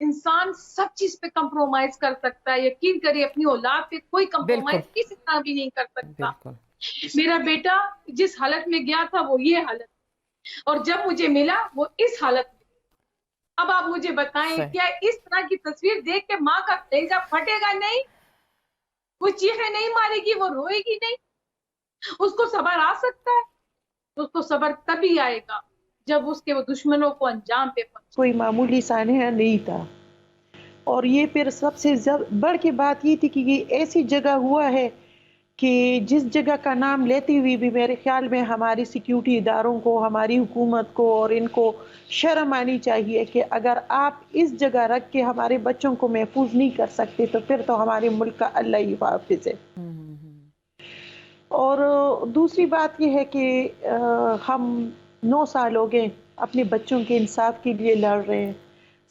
इंसान सब चीज पे कंप्रोमाइज कर सकता है, यकीन करिए अपनी औलाद पे कोई बिल्कुल कंप्रोमाइज किसी तरह भी नहीं कर सकता। बिल्कुल। मेरा बेटा जिस हालत में गया था वो ये हालत, और जब मुझे मिला वो इस हालत में। अब आप मुझे बताएं, सही। क्या इस तरह की तस्वीर देख के माँ का कलेजा फटेगा नहीं? वो चीखें नहीं मारेगी, वो रोएगी नहीं? उसको सब्र आ सकता है? तो उसको सब्र तभी आएगा जब उसके वो दुश्मनों को अंजाम पे पहुंचे। कोई मामूली सानिया नहीं था। और ये फिर सबसे बढ़ के बात ये थी कि ये ऐसी जगह हुआ है कि जिस जगह का नाम लेते हुए भी मेरे ख्याल में हमारी सिक्योरिटी इदारों को, हमारी हुकूमत को और इनको शर्म आनी चाहिए कि अगर आप इस जगह रख के हमारे बच्चों को महफूज नहीं कर सकते तो फिर तो हमारे मुल्क का अल्लाह ही हाफिज है। और दूसरी बात यह है कि हम 9 साल हो गए अपने बच्चों के इंसाफ के लिए लड़ रहे हैं।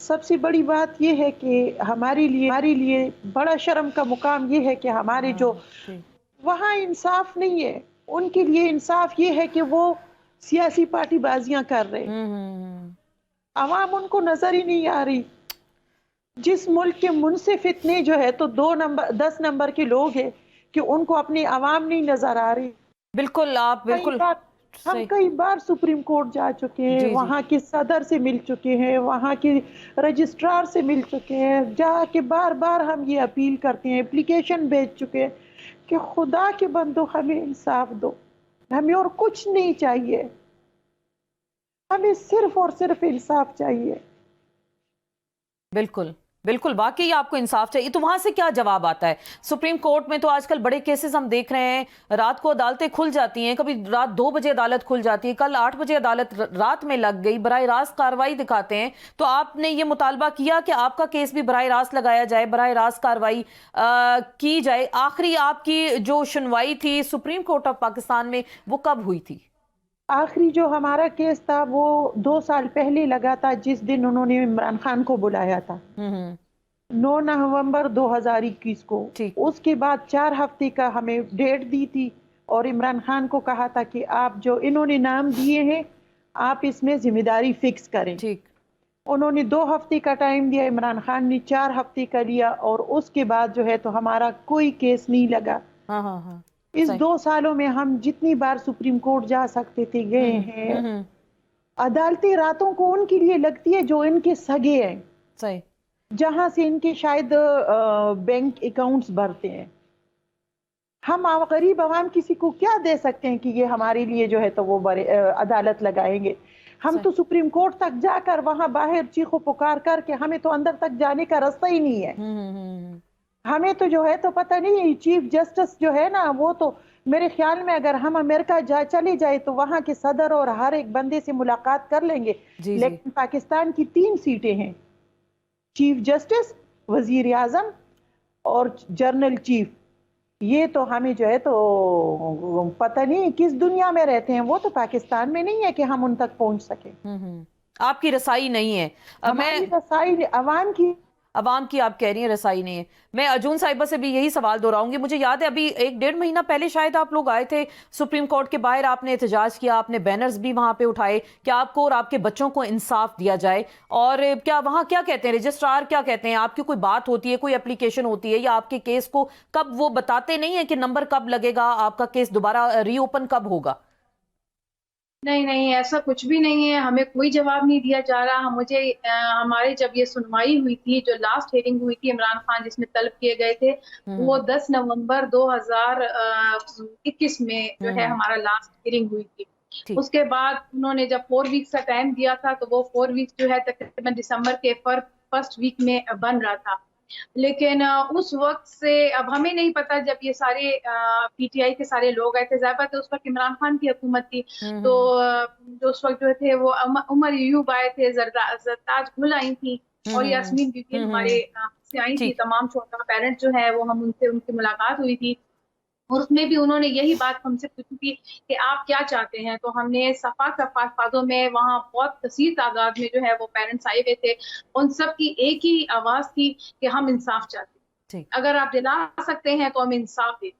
सबसे बड़ी बात यह है कि हमारे लिए बड़ा शर्म का मुकाम ये है कि हमारे जो वहाँ इंसाफ नहीं है। उनके लिए इंसाफ ये है कि वो सियासी पार्टी बाजियां कर रहे हैं। आवाम उनको नजर ही नहीं आ रही। जिस मुल्क के मुनसिफ इतने जो है तो 10 नंबर के लोग हैं कि उनको अपनी आवाम नहीं नजर आ रही। बिल्कुल, आप बिल्कुल हम सही। कई बार सुप्रीम कोर्ट जा चुके हैं, जी जी। वहाँ के सदर से मिल चुके हैं, वहाँ के रजिस्ट्रार से मिल चुके हैं, जाके बार बार हम ये अपील करते हैं, एप्लीकेशन भेज चुके हैं कि खुदा के बंदो हमें इंसाफ दो। हमें और कुछ नहीं चाहिए, हमें सिर्फ और सिर्फ इंसाफ चाहिए। बिल्कुल बिल्कुल, वाकई आपको इंसाफ चाहिए। तो वहां से क्या जवाब आता है? सुप्रीम कोर्ट में तो आजकल बड़े केसेस हम देख रहे हैं, रात को अदालतें खुल जाती हैं, कभी रात 2 बजे अदालत खुल जाती है, कल 8 बजे अदालत रात में लग गई, बराह रास्त कार्रवाई दिखाते हैं। तो आपने ये मुतालबा किया कि आपका केस भी बराह रास्त लगाया जाए, बराह रास्त कार्रवाई की जाए। आखिरी आपकी जो सुनवाई थी सुप्रीम कोर्ट ऑफ पाकिस्तान में वो कब हुई थी? आखिरी जो हमारा केस था वो 2 साल पहले लगा था, जिस दिन उन्होंने इमरान खान को बुलाया था 9 नवंबर 2021 को। ठीक। उसके बाद 4 हफ्ते का हमें डेट दी थी और इमरान खान को कहा था कि आप जो इन्होंने नाम दिए हैं आप इसमें जिम्मेदारी फिक्स करें। ठीक। उन्होंने 2 हफ्ते का टाइम दिया, इमरान खान ने 4 हफ्ते का लिया और उसके बाद जो है तो हमारा कोई केस नहीं लगा। हाँ हाँ हाँ। इस 2 सालों में हम जितनी बार सुप्रीम कोर्ट जा सकते थे गए हैं। अदालती रातों को उनके लिए लगती है जो इनके सगे हैं, सही, जहां से इनके शायद बैंक अकाउंट्स भरते हैं। हम गरीब आवाम किसी को क्या दे सकते हैं कि ये हमारे लिए जो है तो वो अदालत लगाएंगे। हम तो सुप्रीम कोर्ट तक जाकर वहां बाहर चीखो पुकार करके, हमें तो अंदर तक जाने का रास्ता ही नहीं है। हमें तो जो है तो पता नहीं, चीफ जस्टिस जो है ना वो तो मेरे ख्याल में अगर हम अमेरिका चले जाए तो वहां के सदर और हर एक बंदे से मुलाकात कर लेंगे। लेकिन पाकिस्तान की 3 सीटें हैं, चीफ जस्टिस, वजीर आजम और जनरल चीफ। ये तो हमें जो है तो पता नहीं किस दुनिया में रहते हैं। वो तो पाकिस्तान में नहीं है कि हम उन तक पहुंच सके। आपकी रसाई नहीं है। हमारी रसाई अवाम की आप कह रही हैं रसाई नहीं है। मैं अर्जुन साहिबा से भी यही सवाल दोहराऊंगी। मुझे याद है अभी 1-1.5 महीना पहले शायद आप लोग आए थे सुप्रीम कोर्ट के बाहर, आपने एहतजाज किया, आपने बैनर्स भी वहां पे उठाए कि आपको और आपके बच्चों को इंसाफ दिया जाए। और क्या वहां क्या कहते हैं रजिस्ट्रार, क्या कहते हैं? आपकी कोई बात होती है, कोई एप्लीकेशन होती है, या आपके केस को कब वो बताते नहीं है कि नंबर कब लगेगा, आपका केस दोबारा रीओपन कब होगा? नहीं नहीं, ऐसा कुछ भी नहीं है, हमें कोई जवाब नहीं दिया जा रहा। हमारे जब ये सुनवाई हुई थी, जो लास्ट हियरिंग हुई थी इमरान खान जिसमें तलब किए गए थे, वो 10 नवंबर 2021 में जो है हमारा लास्ट हियरिंग हुई थी। उसके बाद उन्होंने जब 4 वीक्स का टाइम दिया था तो वो 4 वीक्स जो है तकरीबन दिसंबर के फर्स्ट वीक में बन रहा था। लेकिन उस वक्त से अब हमें नहीं पता, जब ये सारे पीटीआई के सारे लोग आए थे, ज़ाहिर है उस वक्त इमरान खान की हुकूमत थी, तो जो उस वक्त जो थे वो उमर यूब आए थे, जरताज गुल आई थी और यास्मीन बीबी हमारे से आई थी। तमाम छोटा पेरेंट्स जो है वो हम उनसे उनकी मुलाकात हुई थी और उसमें भी उन्होंने यही बात हमसे पूछी थी कि आप क्या चाहते हैं। तो हमने सफा अल्फाजों में, वहाँ बहुत कसीर तादाद में जो है वो पेरेंट्स आए हुए थे, उन सब की एक ही आवाज थी कि हम इंसाफ चाहते हैं, अगर आप दिला सकते हैं तो हम इंसाफ दें।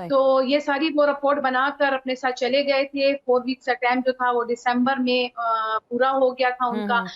तो ये सारी वो रिपोर्ट बनाकर अपने साथ चले गए थे। 4 वीक्स का टाइम जो था वो दिसंबर में पूरा हो गया था उनका।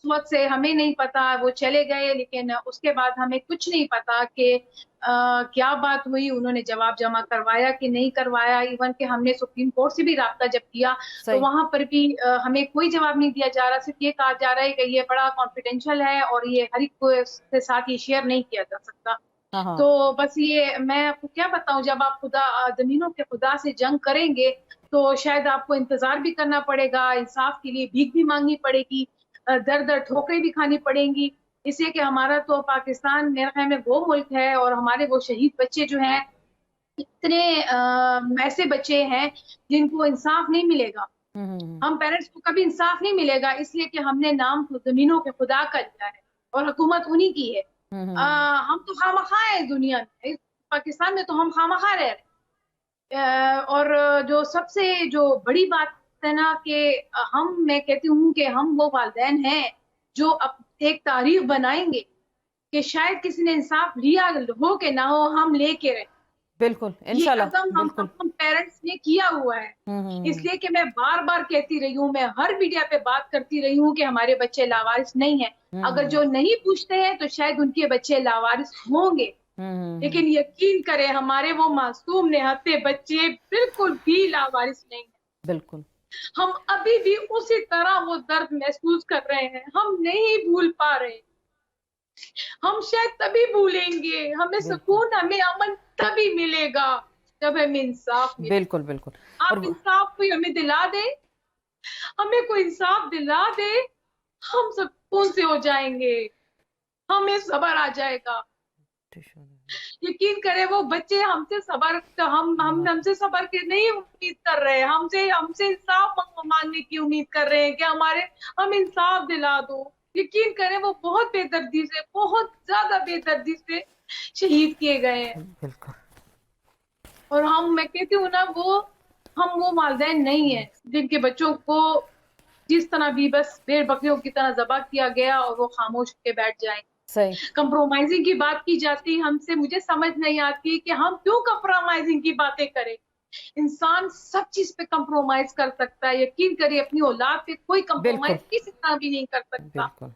वक्त से हमें नहीं पता, वो चले गए, लेकिन उसके बाद हमें कुछ नहीं पता कि क्या बात हुई, उन्होंने जवाब जमा करवाया कि नहीं करवाया। इवन कि हमने सुप्रीम कोर्ट से भी राब्ता जब किया तो सही। वहां पर भी हमें कोई जवाब नहीं दिया जा रहा। सिर्फ ये कहा जा रहा है कि ये बड़ा कॉन्फिडेंशियल है और ये हर एक के साथ ये शेयर नहीं किया जा सकता। हाँ हाँ। तो बस ये मैं आपको क्या बताऊं, जब आप खुदा जमीनों के खुदा से जंग करेंगे तो शायद आपको इंतजार भी करना पड़ेगा, इंसाफ के लिए भीख भी मांगनी पड़ेगी, दर दर ठोकरें भी खानी पड़ेंगी। इसलिए कि हमारा तो पाकिस्तान मेरे ख्याल में वो मुल्क है और हमारे वो शहीद बच्चे जो हैं, इतने ऐसे बच्चे हैं जिनको इंसाफ नहीं मिलेगा। हम पेरेंट्स को कभी इंसाफ नहीं मिलेगा, इसलिए कि हमने नाम जमीनों के खुदा का लिया है और हुकूमत उन्हीं की है। हम तो खामखा है दुनिया में, पाकिस्तान में तो हम खामखा रह रहे। और जो सबसे जो बड़ी बात है ना कि मैं कहती हूँ कि हम वो वालिदैन हैं जो अब एक तारीख बनाएंगे कि शायद किसी ने इंसाफ लिया हो कि ना हो, हम लेके रहे। बिल्कुल ये इंशाल्लाह। कदम बिल्कुल। हम पेरेंट्स ने किया हुआ है। इसलिए कि मैं बार बार कहती रही हूँ, मैं हर मीडिया पे बात करती रही हूँ कि हमारे बच्चे लावारिस नहीं हैं। अगर जो नहीं पूछते हैं तो शायद उनके बच्चे लावारिस होंगे, लेकिन यकीन करें हमारे वो मासूम निहत्ते बच्चे बिल्कुल भी लावारिस नहीं है। बिल्कुल। हम अभी भी उसी तरह वो दर्द महसूस कर रहे हैं, हम नहीं भूल पा रहे। हम शायद तभी भूलेंगे, हमें सुकून, हमें अमन तभी मिलेगा जब हमें इंसाफ मिले। बिल्कुल बिल्कुल। आप इंसाफ कोई हमें दिला दे, हमें कोई इंसाफ दिला दे, हम सुकून से हो जाएंगे, हमें सब्र आ जाएगा। यकीन करें वो बच्चे हमसे सब्र हमसे सब्र की नहीं उम्मीद कर रहे हैं, हमसे इंसाफ मांगने की उम्मीद कर रहे हैं कि हम इंसाफ दिला दो। यकीन करें वो बहुत बेदर्दी से, बहुत ज्यादा बेदर्दी से शहीद किए गए हैं। और मैं कहती हूँ ना, हम वो वालिदैन नहीं है जिनके बच्चों को जिस तरह भी बस भेड़ बकरियों की तरह ज़बह किया गया और वो खामोश के बैठ जाएं। सही। कंप्रोमाइजिंग की बात की जाती हमसे, मुझे समझ नहीं आती कि हम क्यों कंप्रोमाइजिंग की बातें करें। इंसान सब चीज पे कंप्रोमाइज कर सकता है। यकीन करिए अपनी औलाद पे कोई कंप्रोमाइज किसी तरह भी नहीं कर सकता।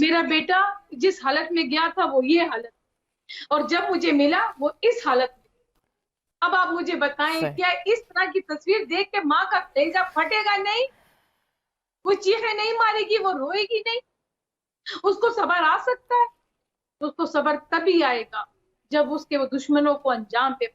मेरा बेटा जिस हालत में गया था वो ये हालत, और जब मुझे मिला वो इस हालत में। अब आप मुझे बताएं, क्या इस तरह की तस्वीर देख के माँ का कलेजा फटेगा नहीं? वो चीखें नहीं मारेगी, वो रोएगी नहीं? उसको सब्र आ सकता है? उसको सब्र तभी आएगा जब उसके वो दुश्मनों को अंजाम पे